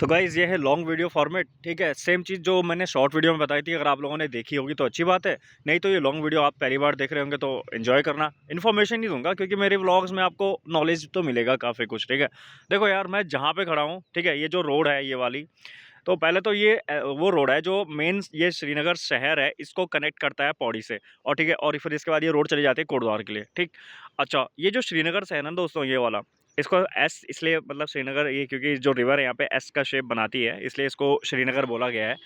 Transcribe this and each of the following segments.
तो गाइज़ ये है लॉन्ग वीडियो फॉर्मेट, ठीक है। सेम चीज़ जो मैंने शॉर्ट वीडियो में बताई थी, अगर आप लोगों ने देखी होगी तो अच्छी बात है, नहीं तो ये लॉन्ग वीडियो आप पहली बार देख रहे होंगे तो एन्जॉय करना। इन्फॉर्मेशन नहीं दूँगा क्योंकि मेरे व्लॉग्स में आपको नॉलेज तो मिलेगा काफ़ी कुछ, ठीक है। देखो यार, मैं जहाँ पे खड़ा हूँ, ठीक है, ये जो रोड है ये वाली, तो पहले तो ये वो रोड है जो मेन ये श्रीनगर शहर है, इसको कनेक्ट करता है पौड़ी से, और ठीक है, और फिर इसके बाद ये रोड चली जाती है कोटद्वार के लिए, ठीक। अच्छा, ये जो श्रीनगर शहर है ना दोस्तों, ये वाला, इसको एस इसलिए मतलब श्रीनगर, ये क्योंकि जो रिवर है यहाँ पे एस का शेप बनाती है, इसलिए इसको श्रीनगर बोला गया है।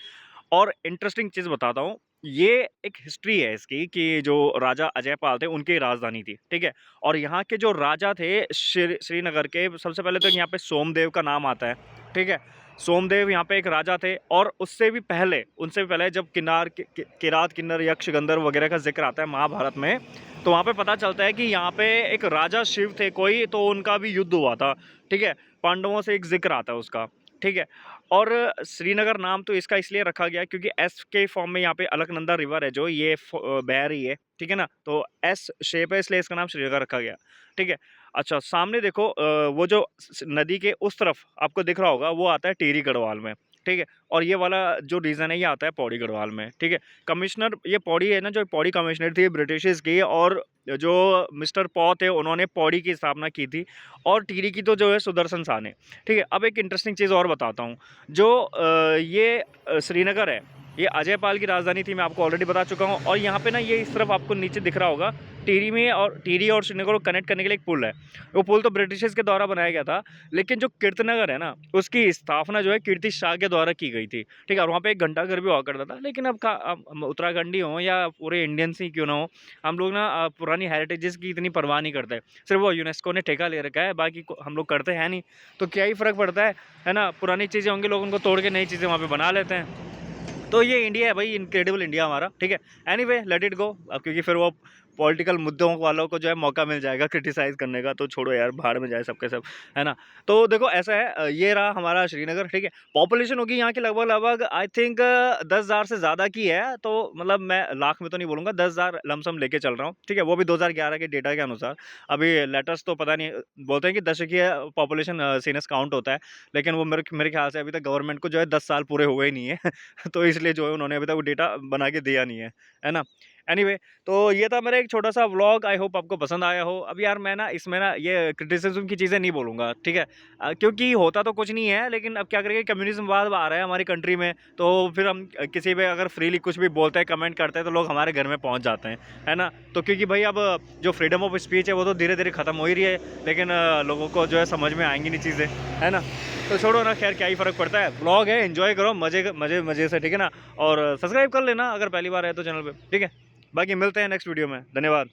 और इंटरेस्टिंग चीज़ बताता हूँ, ये एक हिस्ट्री है इसकी कि जो राजा अजयपाल थे, उनकी राजधानी थी, ठीक है? और यहाँ के जो राजा थे श्रीनगर के, सबसे पहले तो यहाँ पे सोमदेव का नाम आता है, ठीक है? सोमदेव यहाँ पे एक राजा थे, और उससे भी पहले, उनसे भी पहले जब किरात, किन्नर, यक्ष, गंधर्व वगैरह का ज़िक्र आता है महाभारत में, तो वहाँ पे पता चलता है कि यहाँ पे एक राजा शिव थे कोई, तो उनका भी युद्ध हुआ था, ठीक है? पांडवों से एक ज़िक्र आता है उसका, ठीक है? और श्रीनगर नाम तो इसका इसलिए रखा गया क्योंकि एस के फॉर्म में यहाँ पे अलकनंदा रिवर है जो ये बह रही है, ठीक है ना? तो एस शेप है, इसलिए इसका नाम श्रीनगर रखा गया, ठीक है। अच्छा, सामने देखो, वो जो नदी के उस तरफ आपको दिख रहा होगा, वो आता है टिहरी गढ़वाल में, ठीक है। और ये वाला जो रीजन है ये आता है पौड़ी गढ़वाल में, ठीक है। कमिश्नर, ये पौड़ी है ना, जो पौड़ी कमिश्नर थी ब्रिटिश की, और जो मिस्टर पॉ थे उन्होंने पौड़ी की स्थापना की थी, और टिहरी की तो जो है सुदर्शन सा ने, ठीक है। अब एक इंटरेस्टिंग चीज़ और बताता हूँ, जो ये श्रीनगर है, ये अजयपाल की राजधानी थी, मैं आपको ऑलरेडी बता चुका हूँ। और यहाँ पे ना, ये इस तरफ आपको नीचे दिख रहा होगा, टिहरी में, और टिहरी और श्रीनगर को कनेक्ट करने के लिए एक पुल है। वो पुल तो ब्रिटिशर्स के द्वारा बनाया गया था, लेकिन जो कीर्तनगर है ना, उसकी स्थापना जो है कीर्ति शाह के द्वारा की गई थी, ठीक है। और वहाँ पे एक घंटाघर भी हुआ करता था, लेकिन अब हम उत्तराखंडी हों या पूरे इंडियंस ही क्यों ना हो, हम लोग ना पुरानी हेरिटेजेस की इतनी परवाह नहीं करते। सिर्फ वो यूनेस्को ने ठेका ले रखा है, बाकी हम लोग करते हैं नहीं, तो क्या ही फ़र्क पड़ता है ना? पुरानी चीज़ें होंगी, लोग उनको तोड़ के नई चीज़ें वहाँ पे बना लेते हैं। तो ये इंडिया है भाई, इनक्रेडिबल इंडिया हमारा, ठीक है। एनीवे, लेट इट गो, अब क्योंकि फिर वो पॉलिटिकल मुद्दों वालों को जो है मौका मिल जाएगा क्रिटिसाइज़ करने का, तो छोड़ो यार, भाड़ में जाए सबके सब, है ना? तो देखो ऐसा है, ये रहा हमारा श्रीनगर, ठीक है। पॉपुलेशन होगी यहाँ की लगभग आई थिंक 10,000 से ज़्यादा की है, तो मतलब मैं लाख में तो नहीं बोलूँगा, 10,000 लमसम लेके चल रहा हूँ, ठीक है। वो भी 2011 के डेटा के अनुसार। अभी लेटेस्ट तो पता नहीं, बोलते हैं कि दशकीय पॉपुलेशन सेंसस काउंट होता है, लेकिन वो मेरे मेरे ख्याल से अभी तक गवर्नमेंट को जो है 10 साल पूरे हुए ही नहीं है। तो इसलिए जो है उन्होंने अभी तक वो डेटा बना के दिया नहीं है ना? एनीवे, तो ये था मेरा एक छोटा-सा व्लॉग, आई होप आपको पसंद आया हो। अब यार मैं ना इसमें ना ये क्रिटिसिज़्म की चीज़ें नहीं बोलूँगा, ठीक है? क्योंकि होता तो कुछ नहीं है, लेकिन अब क्या करेंगे, कम्युनिज़्म वाद आ रहा है हमारी कंट्री में, तो फिर हम किसी पे अगर फ्रीली कुछ भी बोलते हैं, कमेंट करते हैं, तो लोग हमारे घर में पहुँच जाते हैं, है ना? तो क्योंकि भाई अब जो फ्रीडम ऑफ स्पीच है वो तो धीरे-धीरे खत्म हो ही रही है, लेकिन लोगों को जो है समझ में आएँगी नहीं चीज़ें, है ना? तो छोड़ो ना, खैर क्या ही फ़र्क पड़ता है। व्लॉग है, एन्जॉय करो मज़े से, ठीक है ना? और सब्सक्राइब कर लेना अगर पहली बार आए तो चैनल पे, ठीक है? बाकी मिलते हैं नेक्स्ट वीडियो में। धन्यवाद।